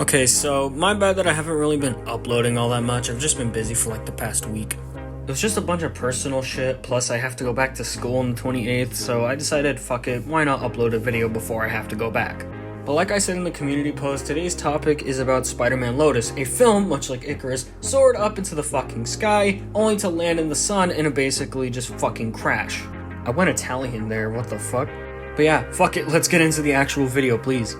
Okay, so my bad that I haven't really been uploading all that much. I've just been busy for like the past week. It was just a bunch of personal shit, plus I have to go back to school on the 28th, so I decided, fuck it, why not upload a video before I have to go back? But like I said in the community post, today's topic is about Spider-Man Lotus, a film, much like Icarus, soared up into the fucking sky, only to land in the sun and basically just fucking crash. I went Italian there, what the fuck? But yeah, fuck it, let's get into the actual video, please.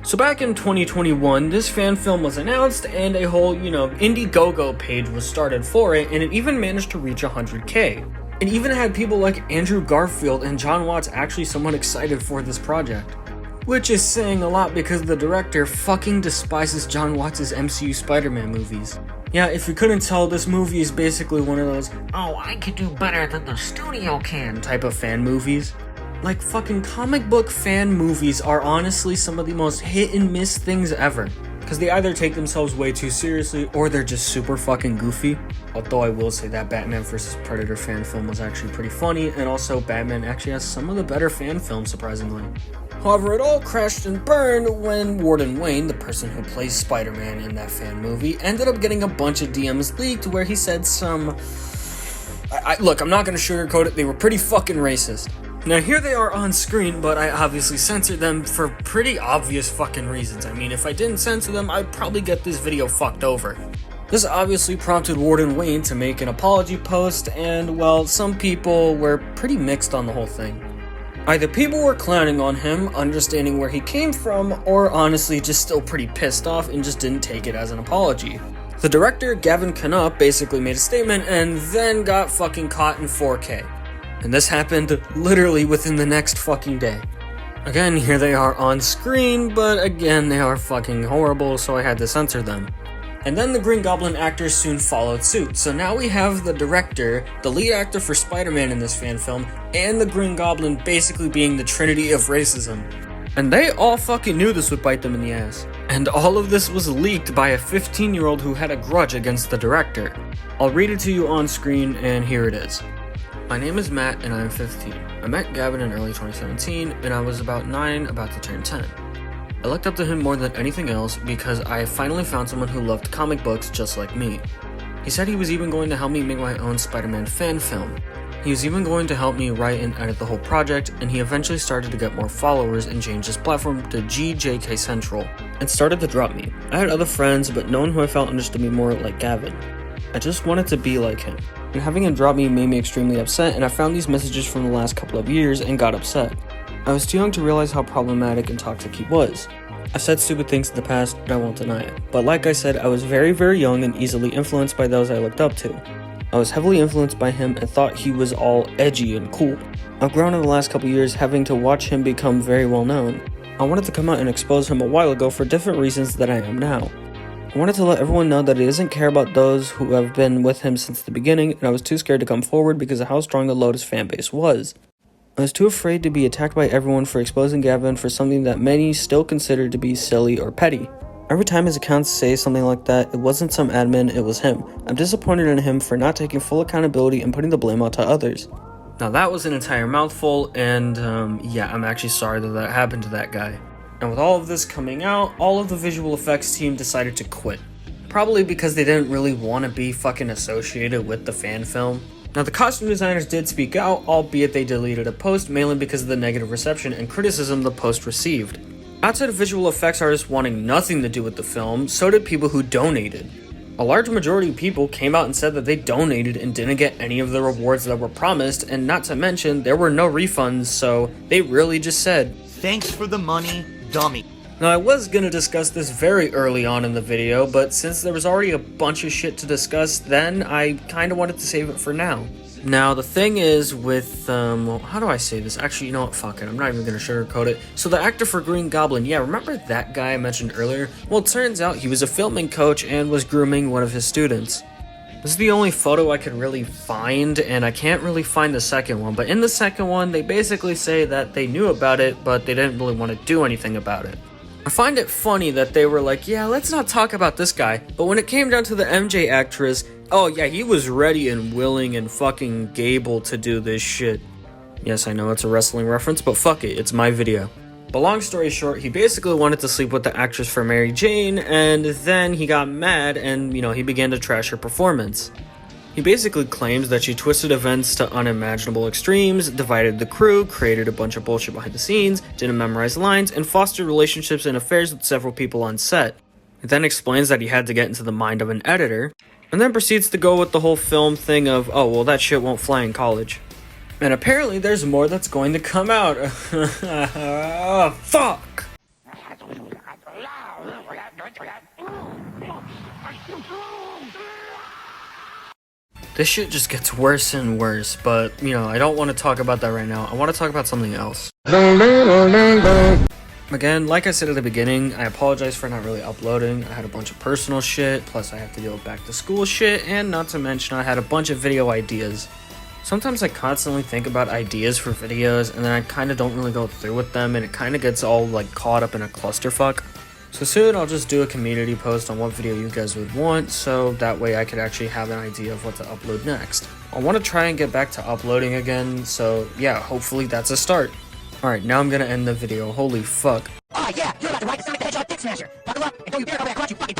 So back in 2021, this fan film was announced and a whole, Indiegogo page was started for it, and it even managed to reach 100k. It even had people like Andrew Garfield and John Watts actually somewhat excited for this project. Which is saying a lot because the director fucking despises John Watts' MCU Spider-Man movies. Yeah, if you couldn't tell, this movie is basically one of those, oh, I can do better than the studio can type of fan movies. Like, fucking comic book fan movies are honestly some of the most hit and miss things ever. Because they either take themselves way too seriously, or they're just super fucking goofy. Although I will say that Batman vs. Predator fan film was actually pretty funny, and also Batman actually has some of the better fan films, surprisingly. However, it all crashed and burned when Warden Wayne, the person who plays Spider-Man in that fan movie, ended up getting a bunch of DMs leaked where he said some... Look, I'm not gonna sugarcoat it, they were pretty fucking racist. Now here they are on screen, but I obviously censored them for pretty obvious fucking reasons. I mean, if I didn't censor them, I'd probably get this video fucked over. This obviously prompted Warden Wayne to make an apology post, and well, some people were pretty mixed on the whole thing. Either people were clowning on him, understanding where he came from, or honestly just still pretty pissed off and just didn't take it as an apology. The director, Gavin Knupp, basically made a statement and then got fucking caught in 4K. And this happened literally within the next fucking day. Again, here they are on screen, but again, they are fucking horrible, so I had to censor them. And then the Green Goblin actors soon followed suit, so now we have the director, the lead actor for Spider-Man in this fan film, and the Green Goblin basically being the trinity of racism. And they all fucking knew this would bite them in the ass. And all of this was leaked by a 15-year-old who had a grudge against the director. I'll read it to you on screen, and here it is. My name is Matt and I am 15. I met Gavin in early 2017 and I was about 9, about to turn 10. I looked up to him more than anything else because I finally found someone who loved comic books just like me. He said he was even going to help me make my own Spider-Man fan film. He was even going to help me write and edit the whole project, and he eventually started to get more followers and changed his platform to GJK Central and started to drop me. I had other friends, but no one who I felt understood me more like Gavin. I just wanted to be like him. And having him drop me made me extremely upset, and I found these messages from the last couple of years and got upset. I was too young to realize how problematic and toxic he was. I've said stupid things in the past, but I won't deny it. But like I said, I was very, very young and easily influenced by those I looked up to. I was heavily influenced by him and thought he was all edgy and cool. I've grown in the last couple years having to watch him become very well known. I wanted to come out and expose him a while ago for different reasons than I am now. I wanted to let everyone know that he doesn't care about those who have been with him since the beginning, and I was too scared to come forward because of how strong the Lotus fanbase was. I was too afraid to be attacked by everyone for exposing Gavin for something that many still consider to be silly or petty. Every time his accounts say something like that, it wasn't some admin, it was him. I'm disappointed in him for not taking full accountability and putting the blame out to others. Now that was an entire mouthful, and yeah, I'm actually sorry that happened to that guy. And with all of this coming out, all of the visual effects team decided to quit. Probably because they didn't really want to be fucking associated with the fan film. Now the costume designers did speak out, albeit they deleted a post mainly because of the negative reception and criticism the post received. Outside of visual effects artists wanting nothing to do with the film, so did people who donated. A large majority of people came out and said that they donated and didn't get any of the rewards that were promised, and not to mention, there were no refunds, so they really just said, "Thanks for the money, dummy." Now I was gonna discuss this very early on in the video, but since there was already a bunch of shit to discuss then, I kinda wanted to save it for now. Now the thing is with, how do I say this? Actually, you know what, fuck it, I'm not even gonna sugarcoat it. So the actor for Green Goblin, yeah, remember that guy I mentioned earlier? Well, it turns out he was a filming coach and was grooming one of his students. This is the only photo I could really find, and I can't really find the second one, but in the second one, they basically say that they knew about it, but they didn't really want to do anything about it. I find it funny that they were like, yeah, let's not talk about this guy, but when it came down to the MJ actress, oh yeah, he was ready and willing and fucking able to do this shit. Yes, I know it's a wrestling reference, but fuck it, it's my video. But long story short, he basically wanted to sleep with the actress for Mary Jane, and then he got mad and, he began to trash her performance. He basically claims that she twisted events to unimaginable extremes, divided the crew, created a bunch of bullshit behind the scenes, didn't memorize lines, and fostered relationships and affairs with several people on set. He then explains that he had to get into the mind of an editor, and then proceeds to go with the whole film thing of, oh, well, that shit won't fly in college. And apparently there's more that's going to come out. Oh, fuck! This shit just gets worse and worse, but, I don't want to talk about that right now. I want to talk about something else. Again, like I said at the beginning, I apologize for not really uploading. I had a bunch of personal shit, plus I have to deal with back to school shit, and not to mention I had a bunch of video ideas. Sometimes I constantly think about ideas for videos, and then I kind of don't really go through with them, and it kind of gets all caught up in a clusterfuck. So soon I'll just do a community post on what video you guys would want, so that way I could actually have an idea of what to upload next. I want to try and get back to uploading again, so yeah, hopefully that's a start. Alright, now I'm gonna end the video. Holy fuck. Oh yeah, you're about to ride the Sonic the Hedgehog Dick Smasher. Buckle up and throw your beard over that crotch, you fucking